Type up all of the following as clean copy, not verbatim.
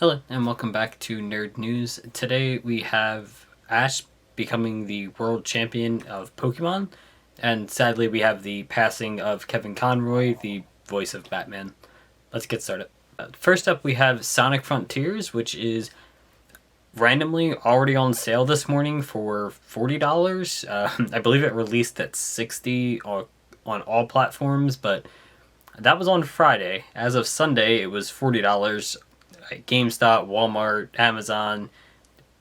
Hello, and welcome back to Nerd News. Today we have Ash becoming the world champion of Pokemon, and sadly we have the passing of Kevin Conroy, the voice of Batman. Let's get started. First up, we have Sonic Frontiers, which is randomly already on sale this morning for $40. I believe it released at $60 on all platforms, but that was on Friday. As of Sunday, it was $40. GameStop, Walmart, Amazon,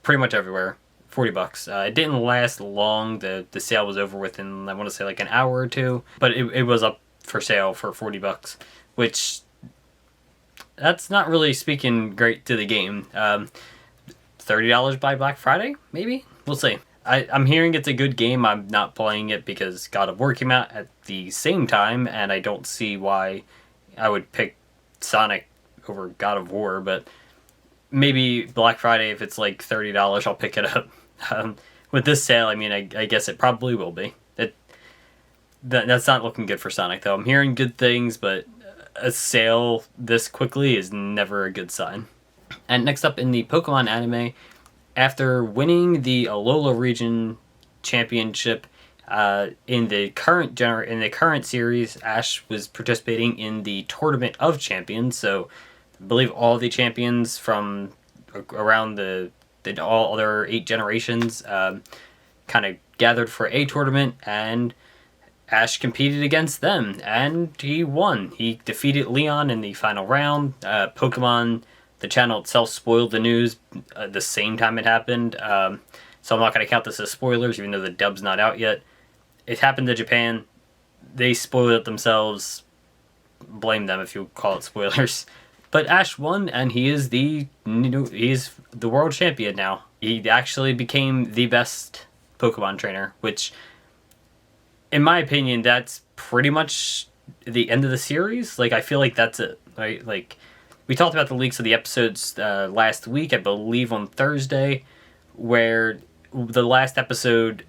pretty much everywhere. $40. It didn't last long. The sale was over within, I want to say, like an hour or two, but it was up for sale for $40, which that's not really speaking great to the game. $30 by Black Friday, maybe? We'll see. I'm hearing it's a good game. I'm not playing it because God of War came out at the same time, and I don't see why I would pick Sonic over God of War, but maybe Black Friday, if it's like $30, I'll pick it up. With this sale, I mean, I guess it probably will be. That's not looking good for Sonic, though. I'm hearing good things, but a sale this quickly is never a good sign. And next up in the Pokemon anime, after winning the Alola region championship in the current series, Ash was participating in the Tournament of Champions, so I believe all the champions from around the all other 8 generations kind of gathered for a tournament, and Ash competed against them, and he won. He defeated Leon in the final round. Pokemon, the channel itself, spoiled the news the same time it happened, so I'm not going to count this as spoilers, even though the dub's not out yet. It happened to Japan. They spoiled it themselves. Blame them if you call it spoilers. But Ash won, and he's the world champion now. He actually became the best Pokemon trainer, which, in my opinion, that's pretty much the end of the series. Like, I feel like that's it, right? Like, we talked about the leaks of the episodes last week, I believe on Thursday, where the last episode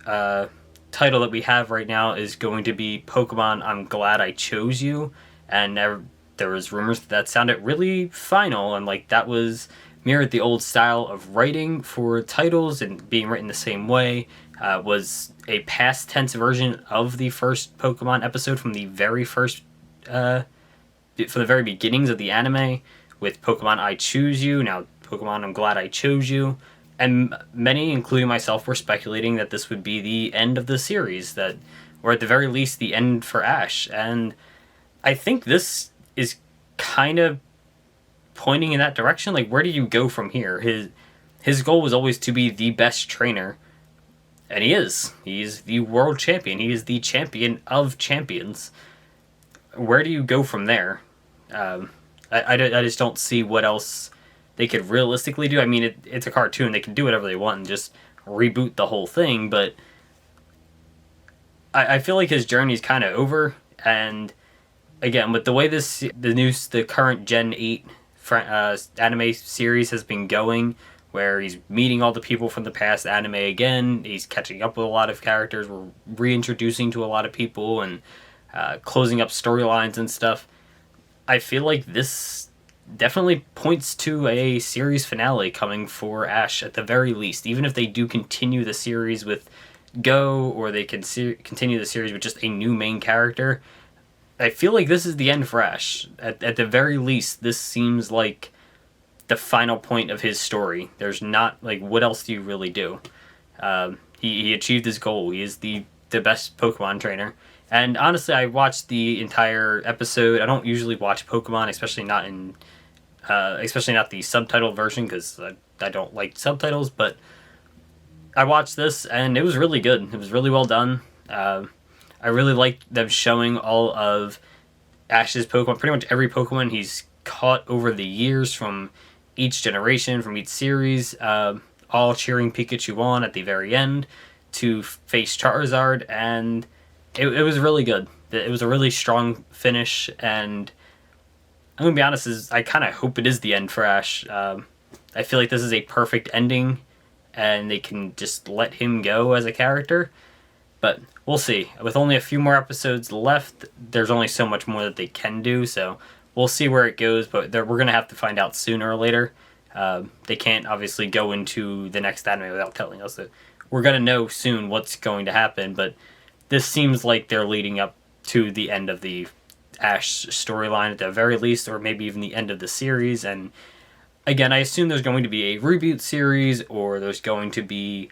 title that we have right now is going to be Pokemon I'm Glad I Chose You, and there was rumors that sounded really final, and like that was mirrored the old style of writing for titles and being written the same way. Was a past tense version of the first Pokemon episode from the very first, from the very beginnings of the anime, with Pokemon I Choose You, now Pokemon I'm Glad I Chose You. And many, including myself, were speculating that this would be the end of the series, or at the very least the end for Ash. And I think this is kind of pointing in that direction. Like, where do you go from here? His goal was always to be the best trainer, and he is. He's the world champion. He is the champion of champions. Where do you go from there? I just don't see what else they could realistically do. I mean, it's a cartoon. They can do whatever they want and just reboot the whole thing, but I feel like his journey's kind of over. And again, with the way the current Gen 8 anime series has been going, where he's meeting all the people from the past anime again, he's catching up with a lot of characters, we're reintroducing to a lot of people, and closing up storylines and stuff. I feel like this definitely points to a series finale coming for Ash at the very least, even if they do continue the series with Go, or they can continue the series with just a new main character. I feel like this is the end for Ash. At the very least, this seems like the final point of his story. There's not, like, what else do you really do? He achieved his goal. He is the best Pokemon trainer. And honestly, I watched the entire episode. I don't usually watch Pokemon, especially not the subtitled version, because I don't like subtitles, but I watched this, and it was really good. It was really well done. I really liked them showing all of Ash's Pokemon, pretty much every Pokemon he's caught over the years from each generation, from each series, all cheering Pikachu on at the very end to face Charizard, and it was really good. It was a really strong finish, and I'm going to be honest, I kind of hope it is the end for Ash. I feel like this is a perfect ending, and they can just let him go as a character. But we'll see. With only a few more episodes left, there's only so much more that they can do, so we'll see where it goes, but we're going to have to find out sooner or later. They can't obviously go into the next anime without telling us that we're going to know soon what's going to happen, but this seems like they're leading up to the end of the Ash storyline at the very least, or maybe even the end of the series. And again, I assume there's going to be a reboot series, or there's going to be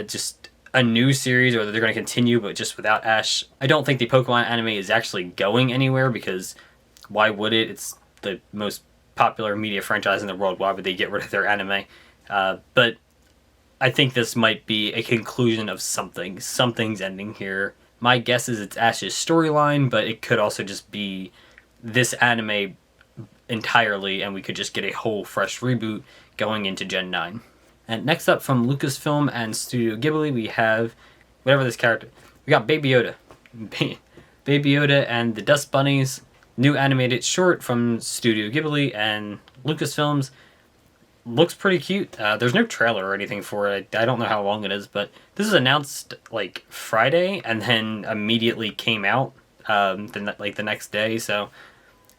just a new series, or they're going to continue but just without Ash. I don't think the Pokemon anime is actually going anywhere, because why would it? It's the most popular media franchise in the world. Why would they get rid of their anime? But I think this might be a conclusion of something. Something's ending here. My guess is it's Ash's storyline, but it could also just be this anime entirely, and we could just get a whole fresh reboot going into Gen 9. And next up from Lucasfilm and Studio Ghibli, we have whatever this character. We got Baby Yoda. Baby Yoda and the Dust Bunnies. New animated short from Studio Ghibli and Lucasfilms. Looks pretty cute. There's no trailer or anything for it. I don't know how long it is, but this was announced like Friday and then immediately came out the next day. So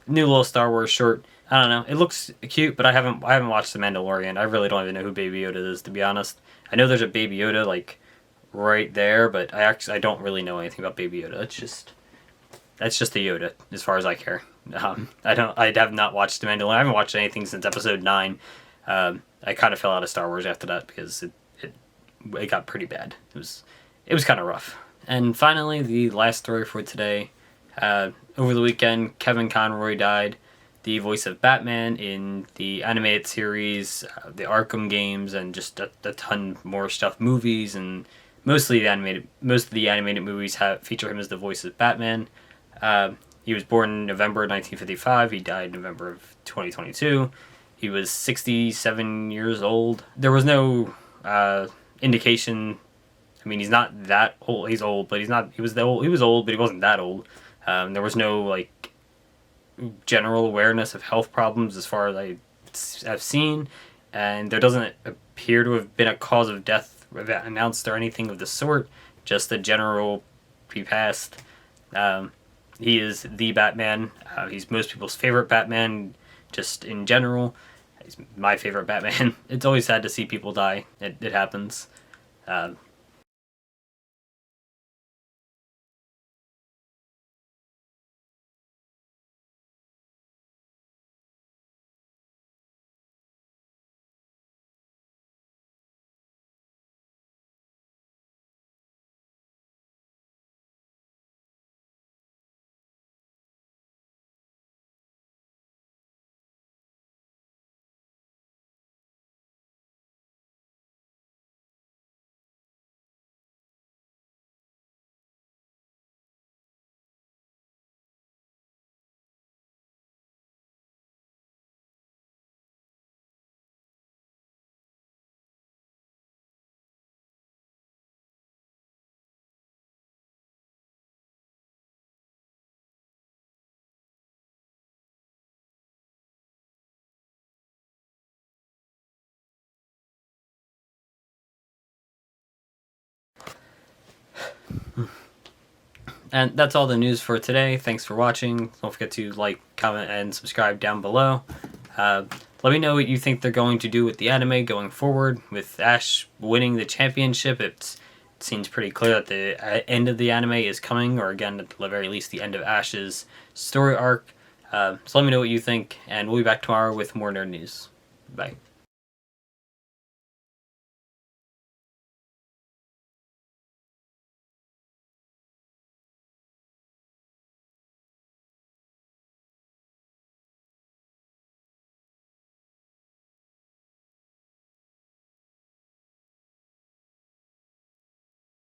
new little Star Wars short. I don't know. It looks cute, but I haven't watched The Mandalorian. I really don't even know who Baby Yoda is, to be honest. I know there's a Baby Yoda like right there, but I don't really know anything about Baby Yoda. That's just the Yoda as far as I care. I have not watched The Mandalorian. I haven't watched anything since episode 9. I kind of fell out of Star Wars after that because it got pretty bad. It was kind of rough. And finally, the last story for today. Over the weekend, Kevin Conroy died, the voice of Batman in the animated series, the Arkham games, and just a ton more stuff, movies, and most of the animated movies feature him as the voice of Batman. He was born in November 1955. He died in November of 2022. He was 67 years old. There was no indication. I mean, he's not that old. He's old, but he's not. He was old, but he wasn't that old. There was no like general awareness of health problems as far as I have seen, and there doesn't appear to have been a cause of death announced or anything of the sort. Just the general he passed. He is the Batman. He's most people's favorite Batman. Just in general, he's my favorite Batman. It's always sad to see people die. It happens. And that's all the news for today. Thanks for watching. Don't forget to like, comment, and subscribe down below. Let me know what you think they're going to do with the anime going forward. With Ash winning the championship, it seems pretty clear that the end of the anime is coming, or again, at the very least, the end of Ash's story arc. So let me know what you think, and we'll be back tomorrow with more nerd news. Bye.